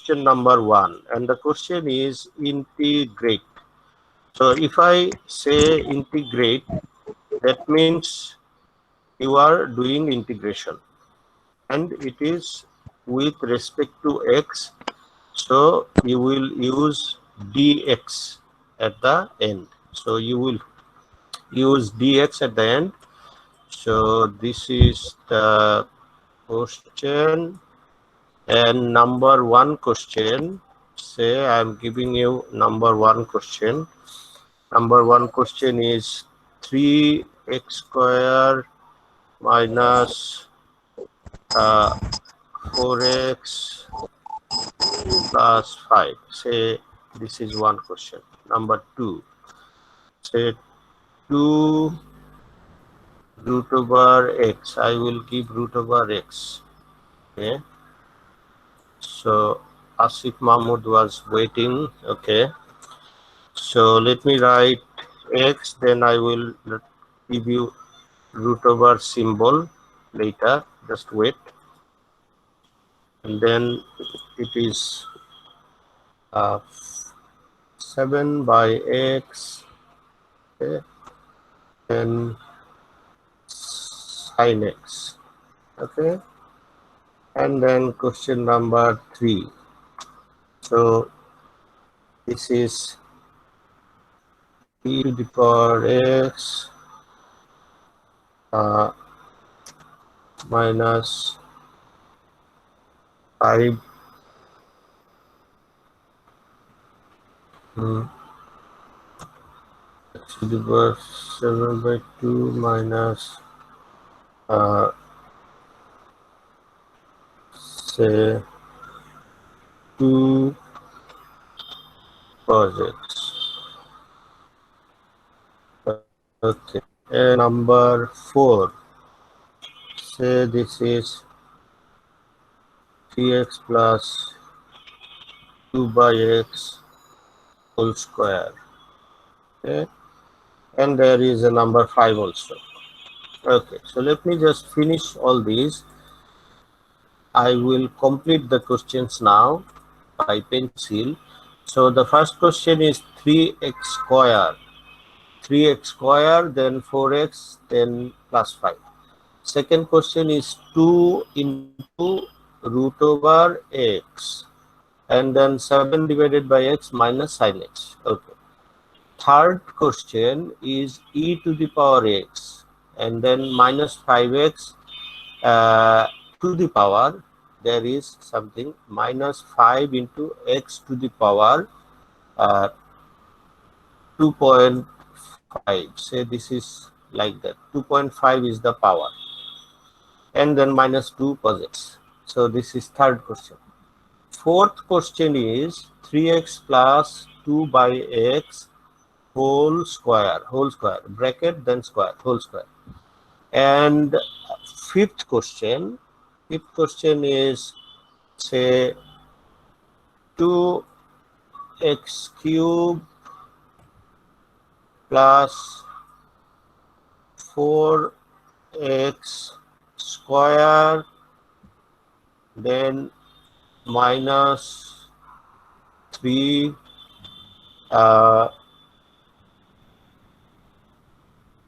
question number 1, and the question is integrate. So if I say integrate, that means you are doing integration, and it is with respect to x. So you will use dx at the end. So you will use dx at the end. So this is the question, and number 1 question. Say I am giving you number 1 question. Number 1 question is 3x square minus 4x plus 5. Say this is 1 question. Number 2, say 2 root over x. I will give root over x. Okay. So Asif Mahmood was waiting. Okay. So let me write x, then I will give you root over symbol later. Just wait. And then it is 7 by x, okay, then sin x, okay, and then question number 3. So this is e to the power x minus 5 x to the power 7 by 2 minus say 2 cos x. Okay, and number 4, say this is 3x plus 2 by x whole square. Okay, and there is a number 5 also. Okay, so let me just finish all these. I will complete the questions now by pencil. So the first question is 3x square. 3x square, then 4x, then plus 5. Second question is 2 into root over x, and then 7 divided by x minus sin x. Okay. Third question is e to the power x, and then minus 5x to the power. There is something minus 5 into x to the power 2.5. Say this is like that. 2.5 is the power, and then minus 2 cos x. So this is third question. Fourth question is 3x plus 2 by x whole square, bracket, then square, whole square. And fifth question is say 2x cube plus 4x square, then minus 3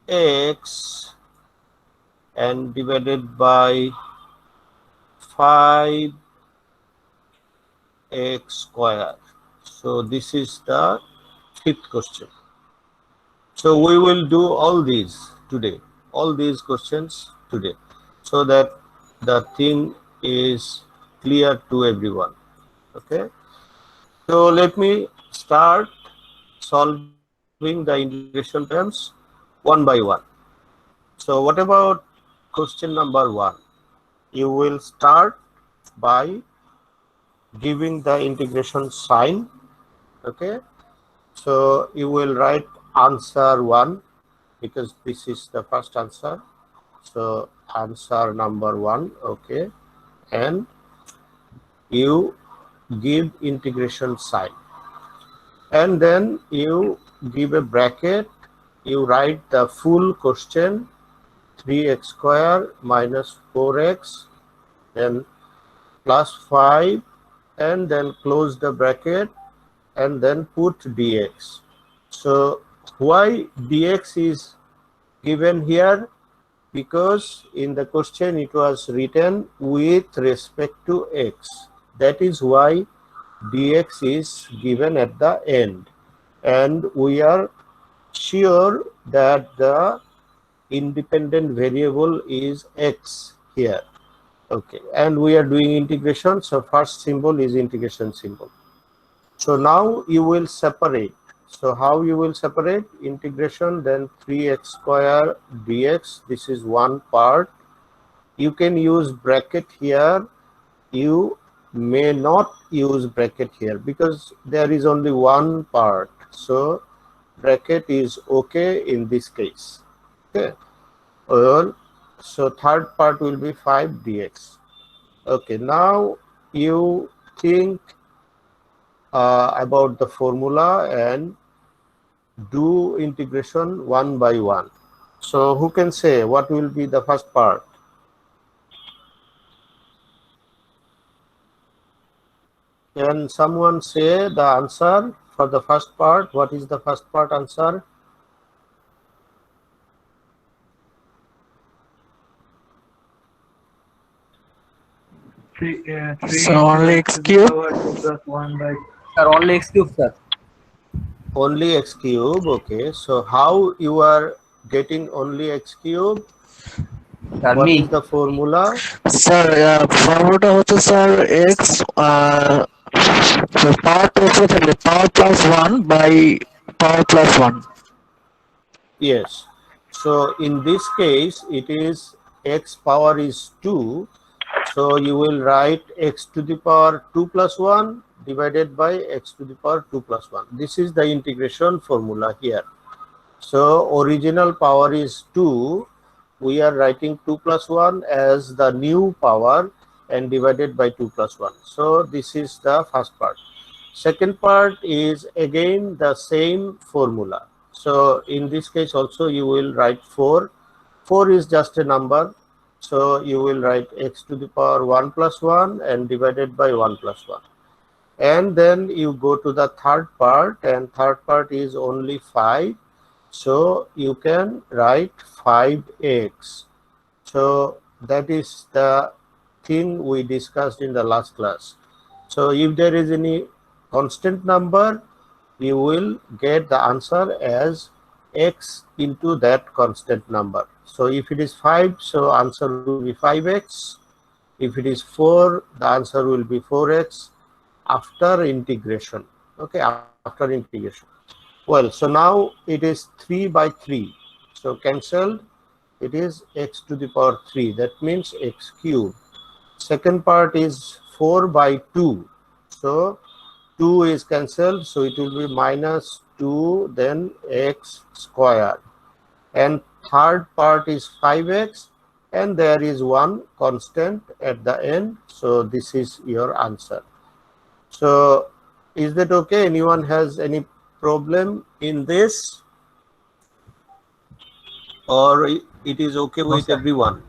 x and divided by 5 x square. So this is the fifth question. So we will do all these today, all these questions today, so that the thing is clear to everyone. Okay. So let me start solving the integration terms one by one. So what about question number 1? You will start by giving the integration sign. Okay. So you will write answer 1, because this is the first answer. So answer number 1. Okay. And you give integration sign, and then you give a bracket. You write the full question, 3x square minus 4x, then plus 5 and then close the bracket and then put dx. So why dx is given here? Because in the question it was written with respect to x. That is why dx is given at the end, and we are sure that the independent variable is x here. Okay, and we are doing integration, so first symbol is integration symbol. So now you will separate. So how you will separate? Integration, then 3x square dx. This is one part. You can use bracket here. You may not use bracket here because there is only one part. So bracket is okay in this case. Okay. Well, so third part will be 5 dx. Okay, now you think about the formula and do integration one by one. So who can say what will be the first part? Can someone say the answer for the first part? What is the first part answer? So only x cube. Sir, only x cube, sir. Only x cube. Okay, so how you are getting only x cube? Sir, What me. is the formula? Sir ফর্মুলাটা হচ্ছে sir x power উপরে থাকলে power plus one by power plus one. Yes. So in this case, it is x power is 2. So you will write x to the power 2 plus 1 divided by x to the power 2 plus 1. This is the integration formula here. So original power is 2. We are writing 2 plus 1 as the new power and divided by 2 plus 1. So this is the first part. Second part is again the same formula. So in this case also you will write 4. 4 is just a number. So you will write x to the power 1 plus 1 and divided by 1 plus 1. And then you go to the third part, and third part is only 5. So you can write 5x. So that is the thing we discussed in the last class. So if there is any constant number, you will get the answer as x into that constant number. So if it is 5, so answer will be 5x. If it is 4, the answer will be 4x after integration. Okay, after integration. Well, so now it is 3 by 3. So cancelled. It is x to the power 3. That means x cube. Second part is 4 by 2. So 2 is cancelled. So it will be minus 2, then x square. And third part is 5x. And there is one constant at the end. So this is your answer. So is that okay? Anyone has any problem in this, or it is okay with everyone?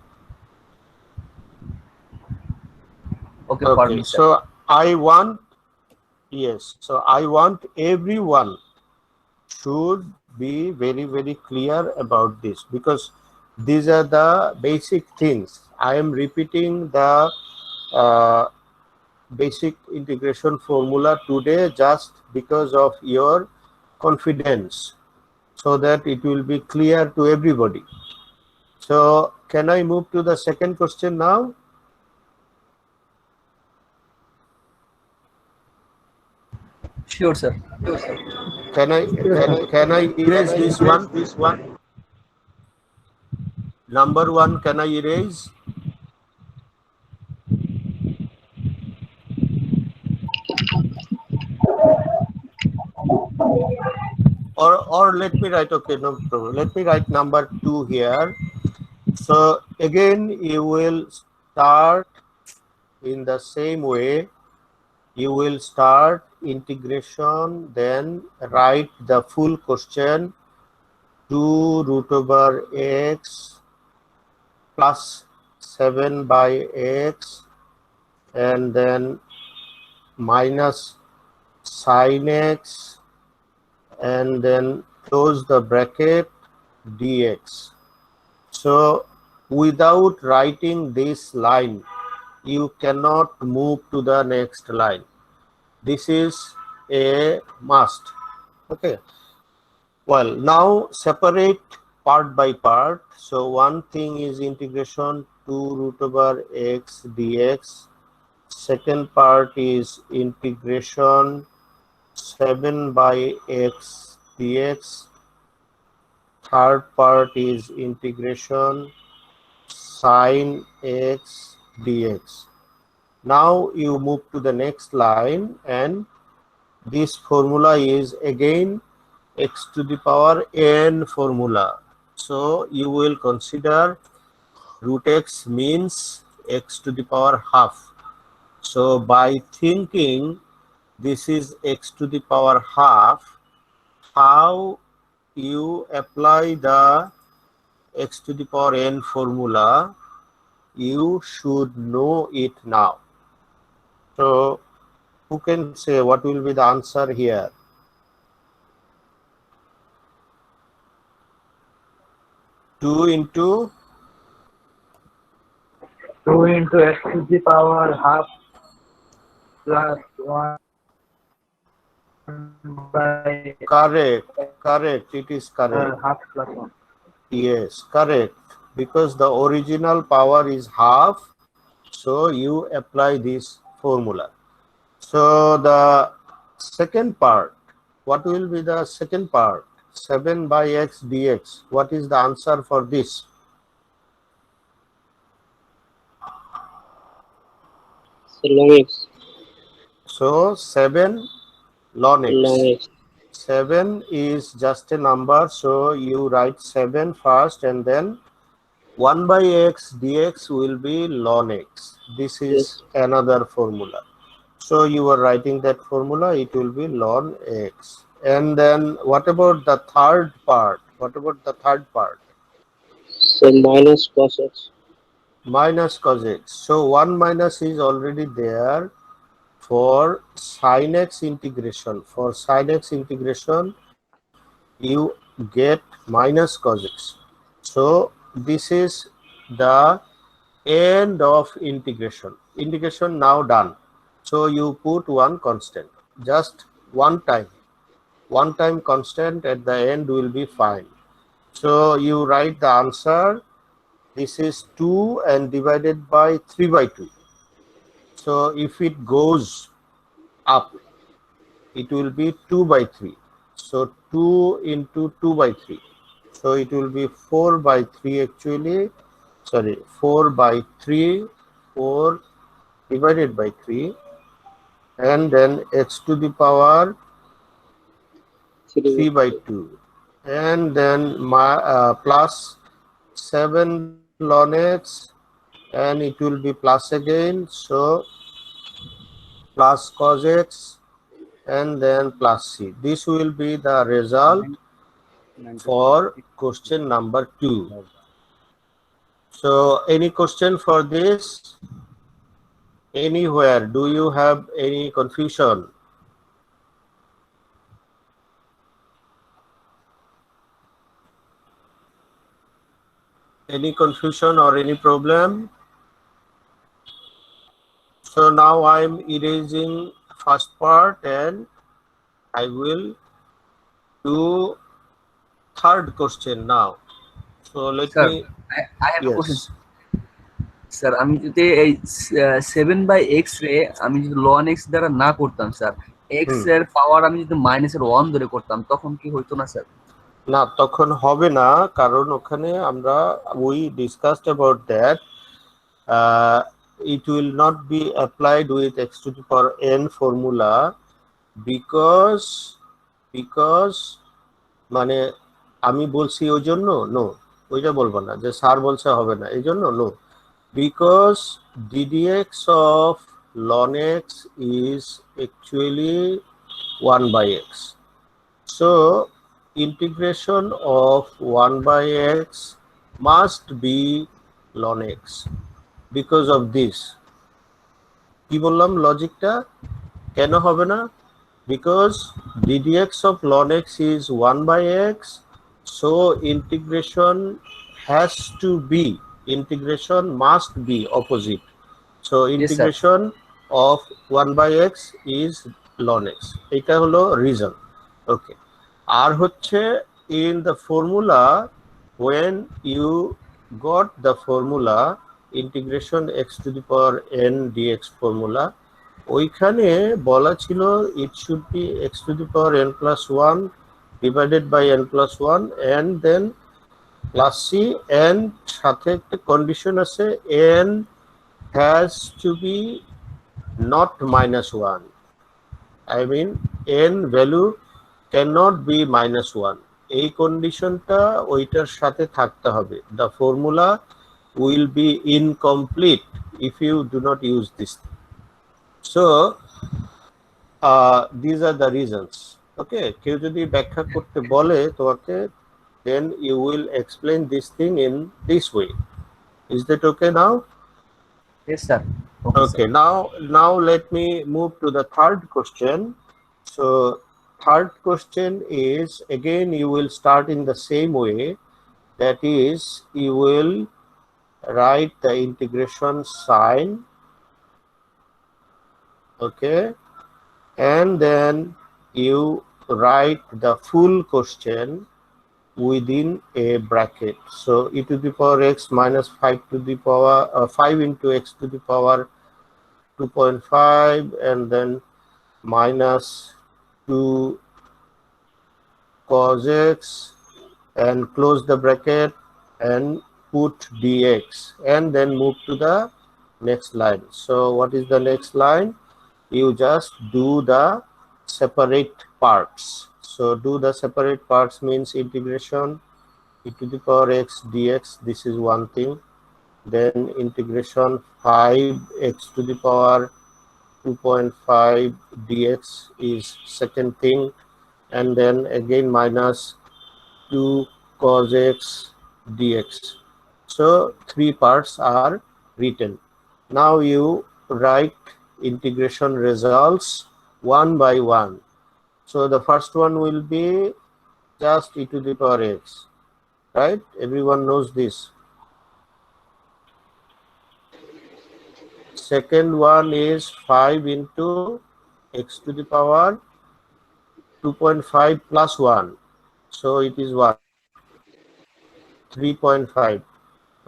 Okay, for me, sir. So I want, yes, so I want everyone should be very, very clear about this, because these are the basic things. I am repeating the basic integration formula today just because of your confidence, so that it will be clear to everybody. So can I move to the second question now? Sure, sir. Can I erase this one? Number 1, can I erase? Or let me write, okay, no problem. Let me write number 2 here. So again, you will start in the same way. You will start integration, then write the full question, 2 root over x plus 7 by x, and then minus sin x and then close the bracket dx. So without writing this line, you cannot move to the next line. This is a must. Okay. Well, now separate part by part. So one thing is integration 2 root over x dx. Second part is integration 7 by x dx. Third part is integration sine x dx. Now you move to the next line, and this formula is again x to the power n formula. So you will consider root x means x to the power half. So by thinking this is x to the power half, how you apply the x to the power n formula, you should know it now. So who can say what will be the answer here? Two into 2 into x to the power half plus 1 by correct, it is correct. half plus 1. Yes, correct. Because the original power is half, so you apply this formula. So the second part, what will be the second part? 7 by x dx. What is the answer for this? So long x. So 7 ln x. Long x. 7 is just a number, so you write 7 first and then 1 by x dx will be ln x. This is Yes. another formula. So you are writing that formula, it will be ln x. And then what about the third part? What about the third part? So minus cos x. Minus cos x. So 1 minus is already there for sin x integration. For sin x integration, you get minus cos x. So this is the end of integration. Integration now done. So you put one constant, just one time. One time constant at the end will be fine. So you write the answer. This is 2 and divided by 3 by 2. So if it goes up, it will be 2 by 3. So 2 into 2 by 3. So it will be 4 by 3 actually. Sorry, 4 by 3, 4 divided by 3. And then x to the power 3 by 2. And then plus 7 ln x, and it will be plus again. So plus cos x and then plus c. This will be the result for question number 2. So any question for this? Anywhere? Do you have any confusion? Any confusion or any problem? So now I'm erasing first part and I will do third question now. So let Sir, me, I have a question. yes, sir আমি যদি এই 7 by X ray আমি যদি loan x দ্বারা না করতাম sir, x এর পাওয়ার আমি যদি মাইনাসের 1 ধরে করতাম তখন কি হইতো না স্যার? না তখন হবে না, কারণ ওখানে আমরা we discussed about that. It will not be applied with x to the power n formula because মানে আমি বলছি ওই জন্য নো, ওইটা বলবো না যে স্যার বলছে হবে না এই জন্য no, because ddx of ln x is actually 1 by x. So integration of 1 by x must be ln x because of this. কি বললাম লজিকটা? কেন হবে না? Because ddx of ln x is 1 by x, so integration must be opposite. So Yes, sir. integration of 1 by x is ln x. এটা হলো reason. Okay. আর হচ্ছে in the formula, when you got the formula integration x to the power n dx formula, ওইখানে বলা ছিল it should be x to the power n plus 1 divided by n plus 1 and then plus c, and সাথে একটা condition আছে n has to be not minus 1. I mean n value cannot be minus 1. এই কন্ডিশনটা ওইটার সাথে থাকতে হবে. The formula will be incomplete if you do not use this. So these are the reasons. Okay, কেউ যদি ব্যাখ্যা করতে বলে তোমাকে, then you will explain this thing in this way. Is that okay now? Yes, sir. Okay, Okay, sir. now let me move to the third question. So third question is, again you will start in the same way, that is you will write the integration sign, okay, and then you write the full question within a bracket. So e to the power x minus 5 to the power 5 into x to the power 2.5 and then minus 2 cos x and close the bracket and put dx and then move to the next line. So what is the next line? You just do the separate parts. So do the separate parts means integration e to the power x dx, this is one thing. Then integration 5x to the power 2.5 dx is second thing, and then again minus 2 cos x dx. So three parts are written. Now you write integration results one by one. So the first one will be just e to the power x, right? Everyone knows this. Second one is 5 into x to the power 2.5 plus 1. So it is what? 3.5.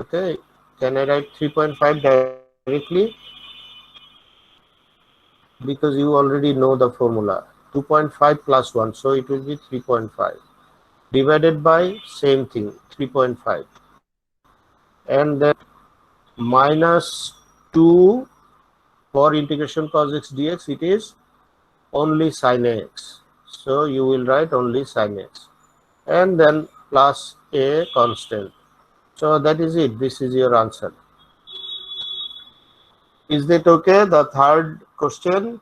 Okay, can I write 3.5 directly? Because you already know the formula. 2.5 plus 1, so it will be 3.5. Divided by same thing, 3.5. And then minus 2 for integration cos x dx, it is only sin x. So you will write only sin x. And then plus a constant. So that is it. This is your answer. Is that okay? The third question.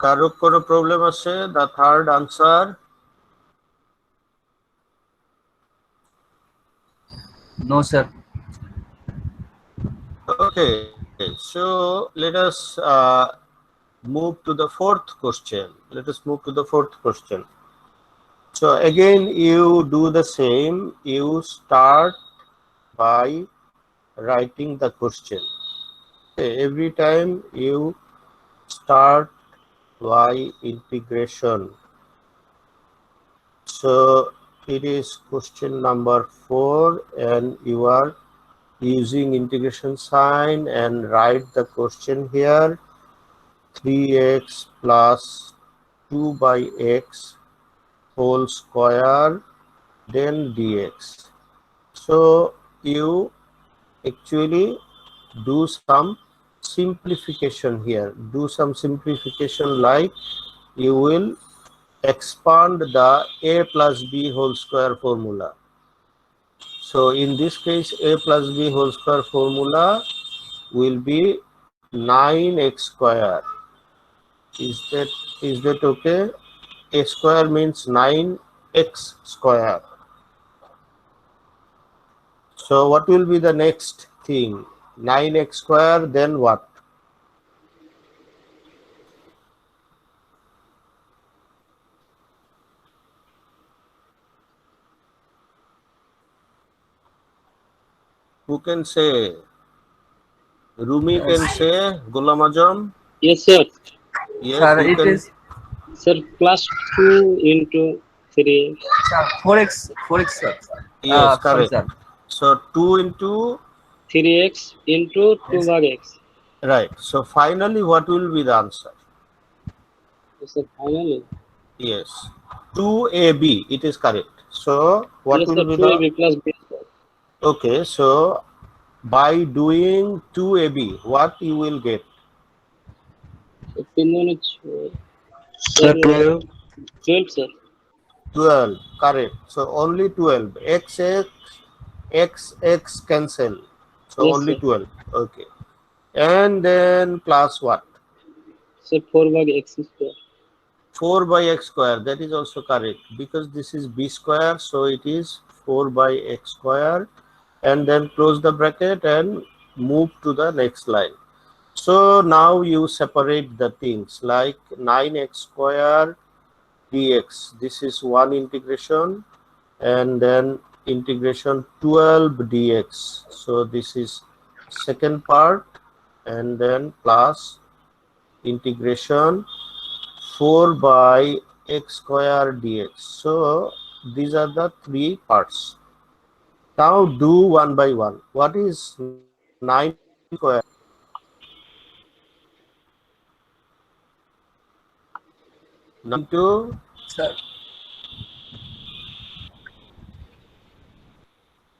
কারো কোনো problem আছে? The third answer. No, sir. Okay, so let us move to the fourth question. Let us move to the fourth question. So again, you do the same. You start by writing the question. Okay, every time you start by integration. So it is question number 4, and you are using integration sign and write the question here. 3x plus 2 by x whole square then dx. So you actually do some simplification here. Do some simplification, like you will expand the a plus b whole square formula. So in this case, a plus b whole square formula will be 9x square. Is that okay? A square means 9x square. So what will be the next thing? 9x square, then what? Who can say? Rumi can say. Ghulam Azam? Yes, sir. Yes, Sir, you it can. is Sir, plus 2 into 3. sir, 4x sir. Yes, Sorry correct. sir. So 2 into, 3x into 2 Yes. bar x. right. So finally, what will be the answer? Yes, sir. Finally. Yes, 2ab. It is correct. So what Yes, sir. will be the? 2ab plus b square. Okay, so by doing 2ab, what you will get? So 3 Sir, 12. 12, sir. 12. Correct. So only 12. X cancel. So Yes, only sir. 12. Okay. And then plus what? Sir, 4 bar x square. 4 by x square. That is also correct because this is b square. So it is 4 by x square. And then close the bracket and move to the next line. So now you separate the things like 9x square dx. This is one integration, and then integration 12 dx. So this is second part, and then plus integration 4 by x square dx. So these are the three parts. Now do one by one. What is 9 square? 9 to Sir,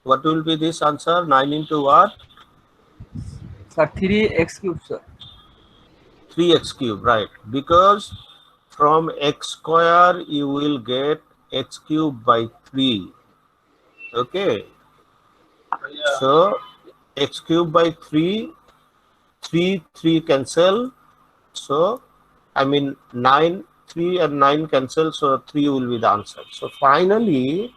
what will be this answer? 9 into what? sir 3x cube sir. 3x cube, right? Because from x square you will get x cube by 3. Okay. So x cube by 3, 3 cancel. So I mean 9, 3 and 9 cancel. So 3 will be the answer. So finally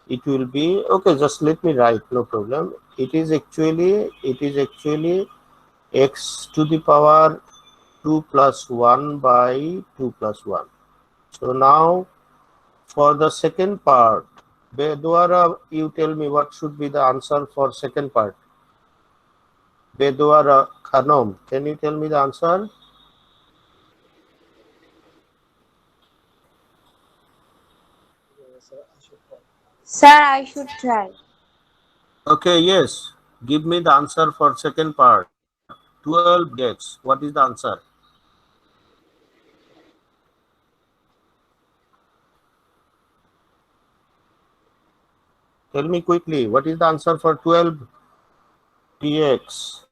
it will be, okay, just let me write, no problem. It is actually x to the power 2 plus 1 by 2 plus 1. So now for the second part, Bedwara, you tell me what should be the answer for second part. Bedwara Khanom, can you tell me the answer? Sir, I should try. Okay, yes. Give me the answer for second part. 12 dx. What is the answer? Tell me quickly. What is the answer for 12 dx?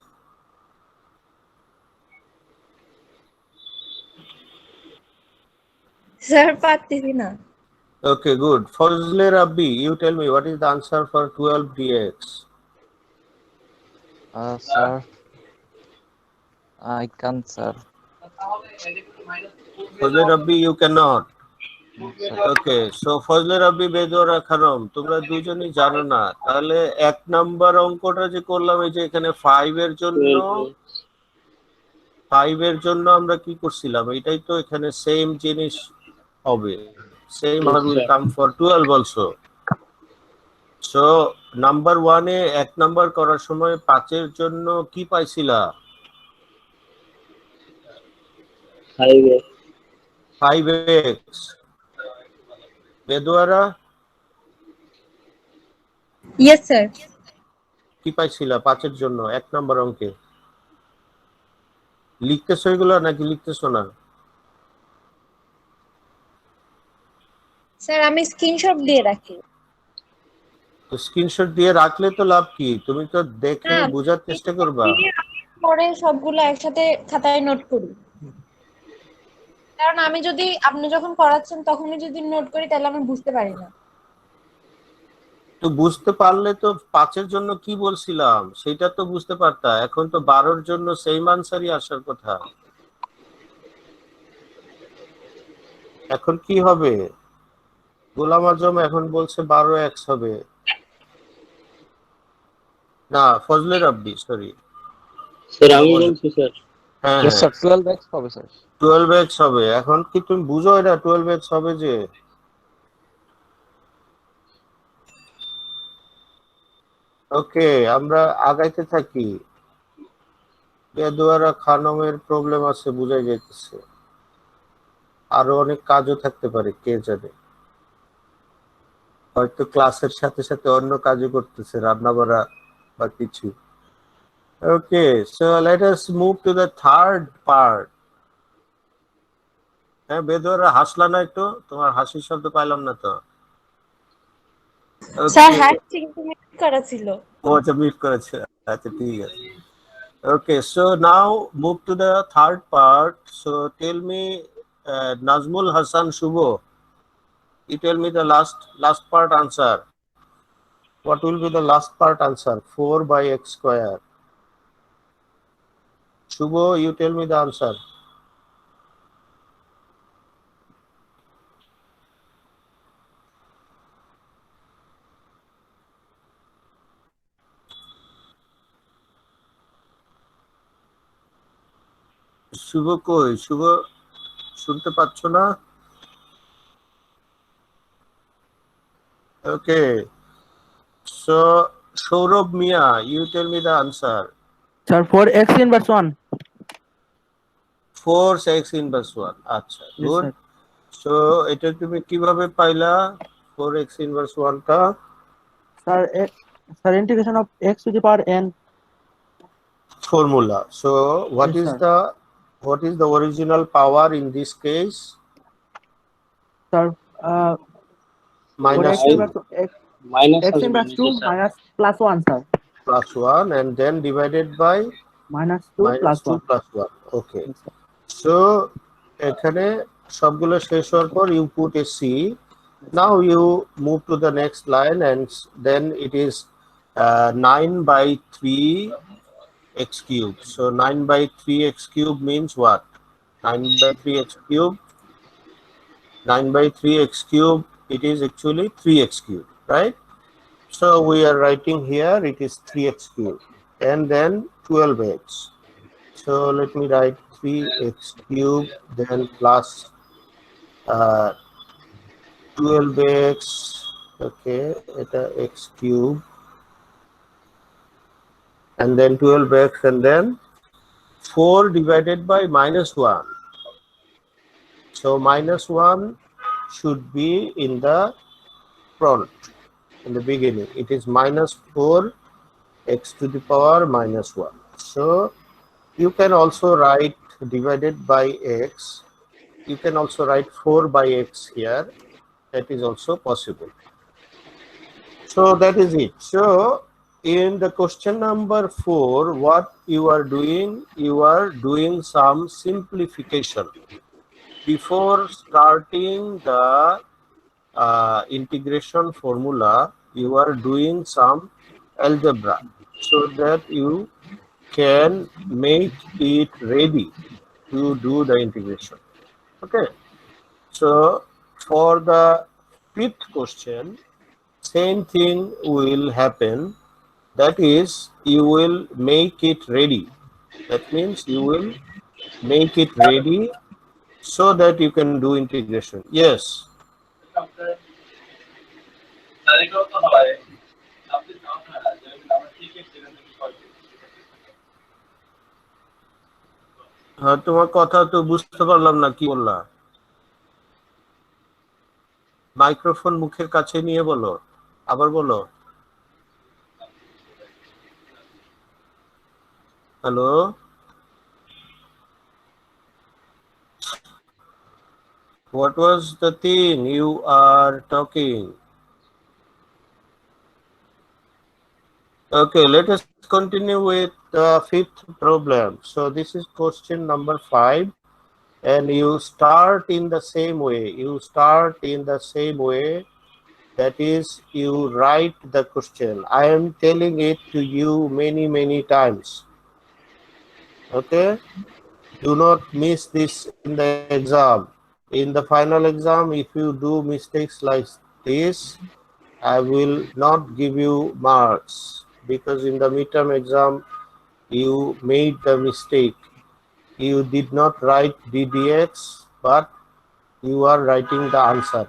Sir, পারতেছি না। Okay, good. Fazle Rabbi, you tell me what is the answer for 12 dx? Sir, I can't, sir. Fazle Rabbi, you cannot. Sir. Okay so Fazle Rabbi বেদরা খানম তোমরা দুজনেই জানো না তাহলে এক number অঙ্কটা যে করলাম এই যে এখানে 5 এর জন্য 12. আমরা কি করছিলাম এটাই তো এখানে সেম জিনিস হবে same Yes, will sir. Come for 12 also so number 1 এ এক নাম্বার করার সময় 5 এর জন্য কি পাইছিলা 5x. 5x বেদুয়ারা Yes, sir. কি পাইছিলা 5 এর জন্য এক নাম্বার অঙ্কে লিখতেছো এগুলো নাকি লিখতেছো না স্যার আমি স্ক্রিনশট দিয়ে রাখি। তো স্ক্রিনশট দিয়ে রাখলে তো লাভ কি তুমি তো দেখে না, বোঝার চেষ্টা করবা পরে সবগুলো একসাথে খাতায় নোট করি। কারণ আমি যদি আপনি যখন পড়াচ্ছেন তখনই যদি নোট করি তাহলে আমি বুঝতে পারি না। তো বুঝতে পারলে তো 5 এর জন্য কি বলছিলাম সেটা তো বুঝতে পারতা এখন তো 12 এর জন্য সেম আনসারই আসার কথা এখন কি হবে গোলাম আজম এখন বলছে 12x হবে না, ফজলে রাব্বি, সরি। স্যার আমি বলছি স্যার। হ্যাঁ ইয়েস হ্যাঁ, স্যার 12x হবে স্যার 12x হবে। এখন কি তুমি বুঝো এটা 12x হবে যে? ওকে, আমরা আগাইতে থাকি। এদুয়ারা খানমের প্রবলেম আছে, বুঝাই যাইতেছে। আরো অনেক কাজও থাকতে পারে, কে জানে। হয়তো ক্লাসের সাথে সাথে অন্য কাজও করতেছে, রান্না বাড়া বা কিছু। Okay, so let us move to the third part. হ্যাঁ বেদুয়ারা, হাসলা না একটু? তোমার হাসির শব্দ পাইলাম না তো। স্যার ওকে, হাঁটছি কিন্তু মিট করা ছিল। ও আচ্ছা, মিট করেছে। আচ্ছা ঠিক আছে। Okay, so now move to the third part. So tell me, Nazmul Hassan Shubho, you tell me the last part answer. What will be the last part answer? 4 by x square. Shubho, you tell me the answer. শুভ কই? শুভ শুনতে পাচ্ছ না? Okay, so Saurabh Mia, you tell me the answer. Sir, for x inverse 1. 4x inverse 1. আচ্ছা, Yes, good. sir. So এটা তুমি কিভাবে পাইলা 4x inverse 1 টা? Sir, integration of x to the power n. Formula. So Yes, sir. what is the original power in this case? Sir, for Minus x 2 inverse minus x আসবে inverse নিচে 2 sir. minus plus 1, sir. plus 1 and then divided by Minus 2 minus plus 2 1. plus 1. Okay. Yes, sir. So এখানে সবগুলো শেষ হওয়ার পর you put a C. Now you move to the next line and then it is 9 by 3 x cube. So 9 by 3 x cube means what? 9 by 3 x cube. 9 by 3 x cube, it is actually 3x cube, right? So we are writing here it is 3x cube and then 12x. So let me write 3x cube then plus 12x. Okay, এটা x cube and then 12x and then 4 divided by minus 1. So minus 1 should be in the front, in the beginning. It is minus 4 x to the power minus 1. So you can also write divided by x. You can also write 4 by x here. That is also possible. So that is it. So in the question number 4, what you are doing some simplification. Before starting the integration formula, you are doing some algebra so that you can make it ready to do the integration. Okay, so for the 5th question, same thing will happen. That is, you will make it ready. That means you will make it ready so that you can do integration. Yes. হ্যাঁ, তোমার কথা তো বুঝতে পারলাম না, কি বললা? Microphone মুখের কাছে নিয়ে বলো, আবার বলো। Hello, what was the thing you are talking? Okay, let us continue with the 5th problem. So this is question number 5 and you start in the same way. That is, you write the question. I am telling it to you many times. Okay, do not miss this in the exam. In the final exam, if you do mistakes like this, I will not give you marks. because in the midterm exam you made the mistake. You did not write ddx, but you are writing the answer.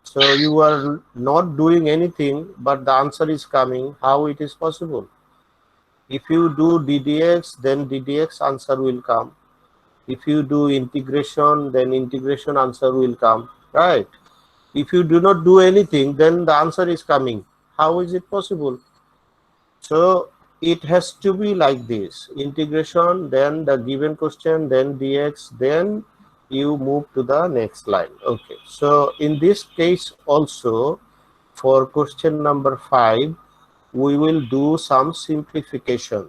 So you are not doing anything, but the answer is coming. How it is possible? If you do ddx, then ddx answer will come. If you do integration, then integration answer will come, right? If you do not do anything, then the answer is coming. How is it possible? So it has to be like this: integration, then the given question, then dx, then you move to the next line. Okay, so in this case also, for question number 5, we will do some simplification.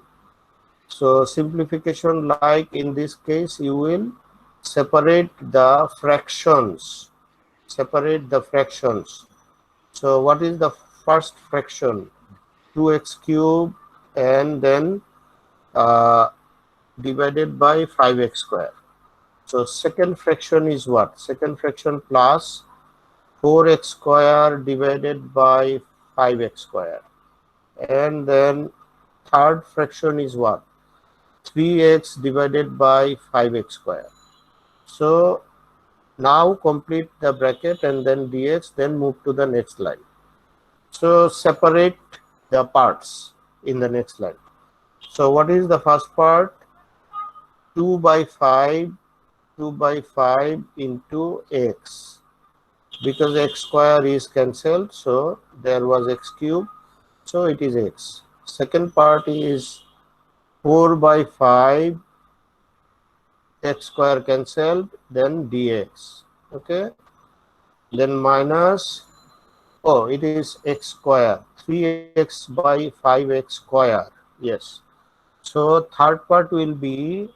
So simplification, like in this case, you will separate the fractions. Separate the fractions. So what is the first fraction? 2x cube and then divided by 5x square. So second fraction is what? Second fraction plus 4x square divided by 5x square. And then third fraction is what? 3x divided by 5x square. So now complete the bracket and then dx, then move to the next line. So separate the parts in the next line. So what is the first part? 2 by 5 into x, because x square is cancelled, so there was x cube, so it is x. Second part is 4 by 5, x square cancelled, then dx. Okay, then minus, oh, it is x square, 3x by 5x square. Yes, so third part will be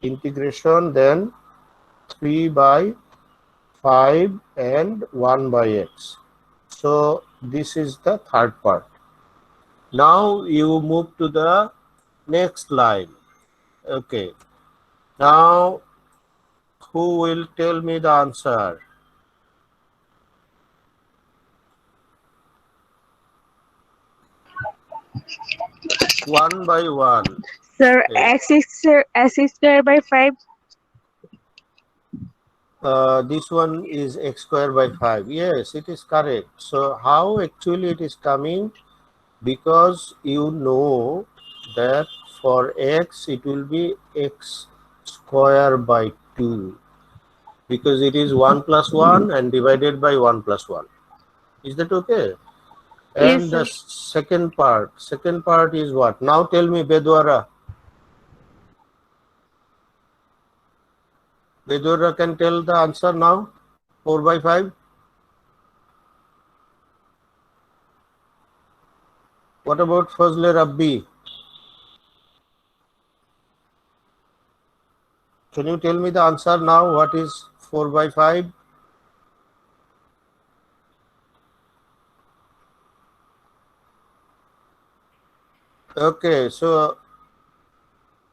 integration, then 3 by 5 and 1 by x. So this is the third part. Now you move to the next line. Okay, now who will tell me the answer? One by one. Sir, Okay. x is square by 5. This one is x square by 5. Yes, it is correct. So how actually it is coming? Because you know that for x it will be x square by 2, because it is 1 plus 1 and divided by 1 plus 1. Is that okay? Yes, And sir. the second part is what? Now tell me, Bedwara. Bedwara can tell the answer now. 4 by 5. What about Fazle Rabbi? Can you tell me the answer now? What is 4 by 5? Okay, so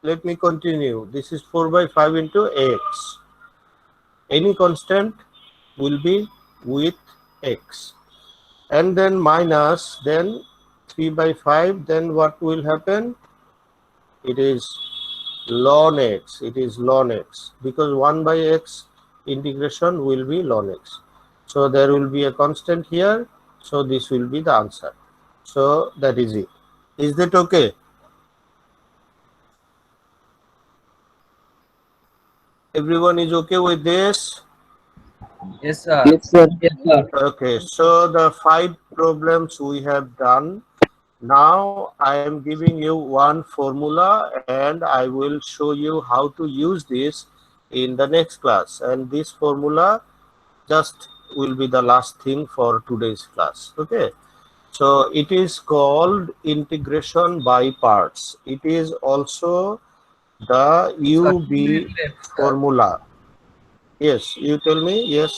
let me continue. This is 4 by 5 into x. Any constant will be with x. And then minus, then 3 by 5, then what will happen? It is ln x. It is ln x, because 1 by x integration will be ln x. So there will be a constant here. So this will be the answer. So that is it. Is that okay? Everyone is okay with this? Yes, sir. Yes, sir. Yes, sir. Okay, so the 5 problems we have done. Now I am giving you one formula and I will show you how to use this in the next class. And this formula just will be the last thing for today's class. Okay, so it is called integration by parts. It is also the Sir, 2 UB minutes left, sir. formula. Yes, you tell me. Yes.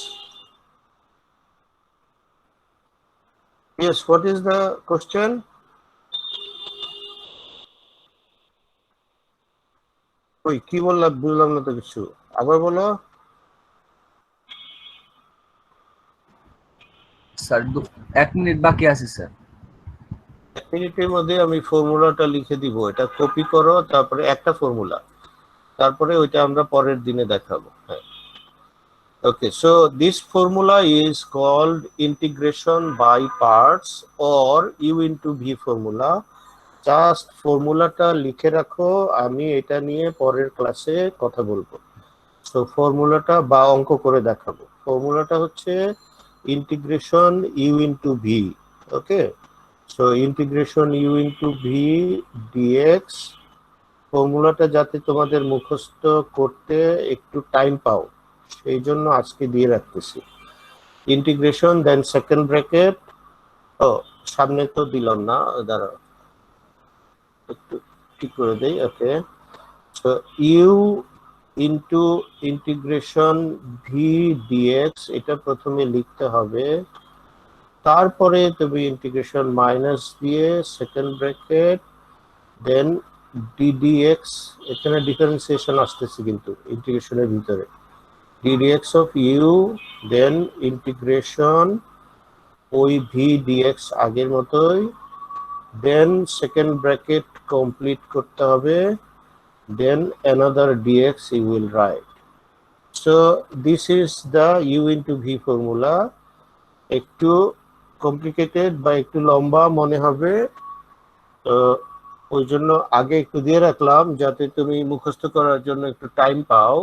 Yes, what is the question? ওই কি বললাম বুঝলাম না তো কিছু, আবার বলো। Sir 1 minute বাকি আছে স্যার। 1 মিনিটের মধ্যে আমি ফর্মুলাটা লিখে দিব, এটা কপি করো, তারপরে একটা ফর্মুলা, তারপরে ওইটা আমরা পরের দিনে দেখাবো। হ্যাঁ, okay, so this formula is called integration by parts or u into v formula. Just ফর্মুলাটা লিখে রাখো, আমি এটা নিয়ে পরের ক্লাসে কথা বলবো। সো ফর্মুলাটা বা অঙ্ক করে দেখাবো। ফর্মুলাটা হচ্ছে integration u into v. Okay, so integration u into v dx. ফর্মুলাটা যাতে তোমাদের মুখস্থ করতে একটু টাইম পাও, সেই জন্য আজকে দিয়ে রাখতেছি। ইন্টিগ্রেশন দেন সেকেন্ড ব্র্যাকেট, ও সামনে তো দিলাম না, দাঁড়াও একটু ঠিক করে দেই। Okay, so u into integration v dx, এটা প্রথমে লিখতে হবে, তারপরে তুমি ইন্টিগ্রেশন মাইনাস দিয়ে সেকেন্ড ব্র্যাকেট দেন ডিডিএক্স, এখানে ডিফারেন্সিয়েশন আসতেছে কিন্তু ইন্টিগ্রেশনের ভিতরে, ddx of u, then integration ওই v dx আগের মতোই, then second bracket complete করতে হবে, then another dx you will write. So this is the u into v formula. একটু কমপ্লিকেটেড বা একটু লম্বা মনে হবে, তো ওই জন্য আগে একটু দিয়ে রাখলাম যাতে তুমি মুখস্থ করার জন্য একটু টাইম পাও।